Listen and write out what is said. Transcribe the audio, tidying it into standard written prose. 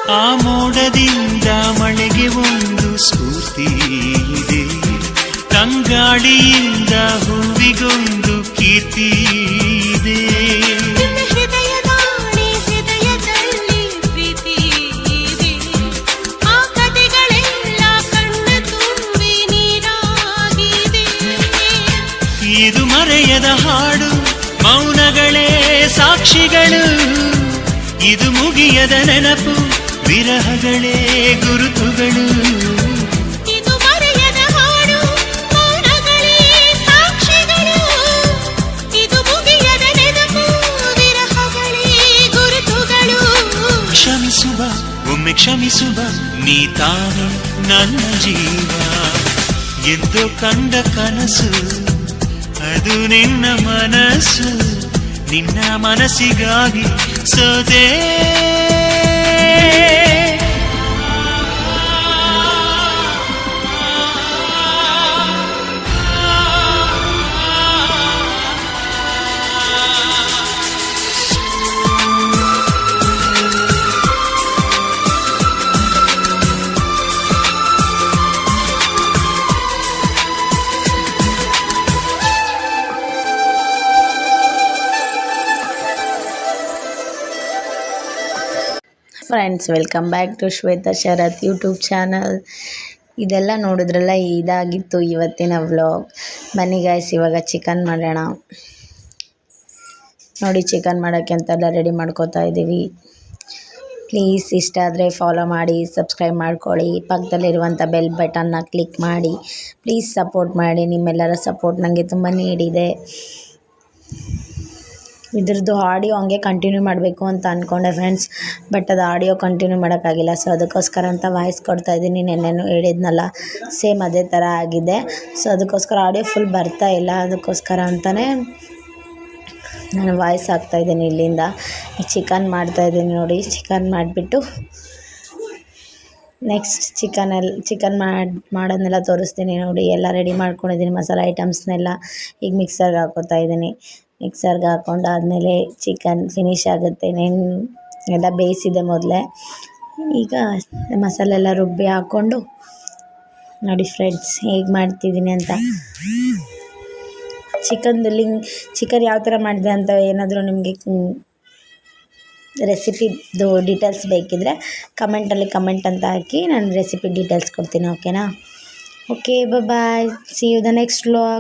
ಆ ಮೋಡದಿಂದ ಮಳೆಗೆ ಒಂದು ಸ್ಫೂರ್ತಿ ಇದೆ, ತಂಗಾಳಿಯಿಂದ ಹೂವಿಗೊಂದು ಕೀರ್ತಿ ಇದೆ. ಹೃದಯದಲ್ಲಿ ಪ್ರೀತಿ ಇದೆ, ಆ ಕಥೆಗಳೆಲ್ಲ ಕಣ್ಣ ತುಂಬಿ ನೀರಾಗಿದೆ. ಇದು ಮರೆಯದ ಹಾಡು, ಮೌನಗಳೇ ಸಾಕ್ಷಿಗಳು. ಇದು ಮುಗಿಯದ ನೆನಪು, ವಿರಹಗಳೇ ಗುರುತುಗಳು. ಇದು ಮರೆಯದ ಹಾಡು, ಮೌನಗಳೇ ಸಾಕ್ಷಿಗಳು. ಇದು ಮುಗಿಯದ ನೆನಪು, ವಿರಹಗಳೇ ಗುರುತುಗಳು. ಕ್ಷಮಿಸುವ, ಒಮ್ಮೆ ಕ್ಷಮಿಸುವ, ನೀ ತಾನೆ ನನ್ನ ಜೀವ. ಎಂದು ಕಂಡ ಕನಸು ಅದು ನಿನ್ನ ಮನಸ್ಸು, ನಿನ್ನ ಮನಸ್ಸಿಗಾಗಿ ಸೋದೆ. Friends, welcome back to Shweta Sharath YouTube channel. ಇದೆಲ್ಲ ನೋಡಿದ್ರಲ್ಲ, ಇದಾಗಿತ್ತು ಇವತ್ತಿನ ವ್ಲಾಗ್. ಬನ್ನಿ ಗಾಯ್ಸ್, ಇವಾಗ ಚಿಕನ್ ಮಾಡೋಣ. ನೋಡಿ, ಚಿಕನ್ ಮಾಡೋಕ್ಕೆ ಅಂತೆಲ್ಲ ರೆಡಿ ಮಾಡ್ಕೋತಾ ಇದ್ದೀವಿ. ಪ್ಲೀಸ್ ಇಷ್ಟ ಆದರೆ ಫಾಲೋ ಮಾಡಿ, ಸಬ್ಸ್ಕ್ರೈಬ್ ಮಾಡ್ಕೊಳ್ಳಿ, ಪಕ್ಕದಲ್ಲಿರುವಂಥ ಬೆಲ್ ಬಟನ್ನ ಕ್ಲಿಕ್ ಮಾಡಿ. ಪ್ಲೀಸ್ ಸಪೋರ್ಟ್ ಮಾಡಿ, ನಿಮ್ಮೆಲ್ಲರ ಸಪೋರ್ಟ್ ನನಗೆ ತುಂಬ ನೀಡಿದೆ. ಇದ್ರದ್ದು ಆಡಿಯೋ ಹಂಗೆ ಕಂಟಿನ್ಯೂ ಮಾಡಬೇಕು ಅಂತ ಅಂದ್ಕೊಂಡೆ ಫ್ರೆಂಡ್ಸ್, ಬಟ್ ಅದು ಆಡಿಯೋ ಕಂಟಿನ್ಯೂ ಮಾಡೋಕ್ಕಾಗಿಲ್ಲ. ಸೊ ಅದಕ್ಕೋಸ್ಕರ ಅಂತ ವಾಯ್ಸ್ ಕೊಡ್ತಾಯಿದ್ದೀನಿ. ನೆನ್ನೆನೂ ಹೇಳಿದ್ನಲ್ಲ, ಸೇಮ್ ಅದೇ ಥರ ಆಗಿದೆ. ಸೊ ಅದಕ್ಕೋಸ್ಕರ ಆಡಿಯೋ ಫುಲ್ ಬರ್ತಾ ಇಲ್ಲ. ಅದಕ್ಕೋಸ್ಕರ ಅಂತಲೇ ನಾನು ವಾಯ್ಸ್ ಹಾಕ್ತಾಯಿದ್ದೀನಿ ಇಲ್ಲಿಂದ. ಚಿಕನ್ ಮಾಡ್ತಾಯಿದ್ದೀನಿ ನೋಡಿ. ಚಿಕನ್ ಮಾಡಿಬಿಟ್ಟು ನೆಕ್ಸ್ಟ್ ಚಿಕನ್ ಮಾಡೋದನ್ನೆಲ್ಲ ತೋರಿಸ್ತೀನಿ ನೋಡಿ. ಎಲ್ಲ ರೆಡಿ ಮಾಡ್ಕೊಂಡಿದ್ದೀನಿ, ಮಸಾಲೆ ಐಟಮ್ಸ್ನೆಲ್ಲ. ಈಗ ಮಿಕ್ಸರ್ಗೆ ಹಾಕೋತಾ ಇದ್ದೀನಿ. ಮಿಕ್ಸರ್ಗೆ ಹಾಕೊಂಡಾದಮೇಲೆ ಚಿಕನ್ ಫಿನಿಶ್ ಆಗುತ್ತೆ. ಎಲ್ಲ ಬೇಯಿಸಿದೆ ಮೊದಲೇ. ಈಗ ಮಸಾಲೆ ಎಲ್ಲ ರುಬ್ಬಿ ಹಾಕ್ಕೊಂಡು ನೋಡಿ ಫ್ರೆಂಡ್ಸ್ ಹೇಗೆ ಮಾಡ್ತಿದ್ದೀನಿ ಅಂತ. ಚಿಕನ್ ಯಾವ ಥರ ಮಾಡಿದೆ ಅಂತ ಏನಾದರೂ ನಿಮಗೆ ರೆಸಿಪಿದು ಡೀಟೇಲ್ಸ್ ಬೇಕಿದ್ದರೆ ಕಮೆಂಟಲ್ಲಿ ಕಮೆಂಟ್ ಅಂತ ಹಾಕಿ, ನಾನು ರೆಸಿಪಿ ಡೀಟೇಲ್ಸ್ ಕೊಡ್ತೀನಿ. ಓಕೆನಾ? Okay, bye. See you the next vlog.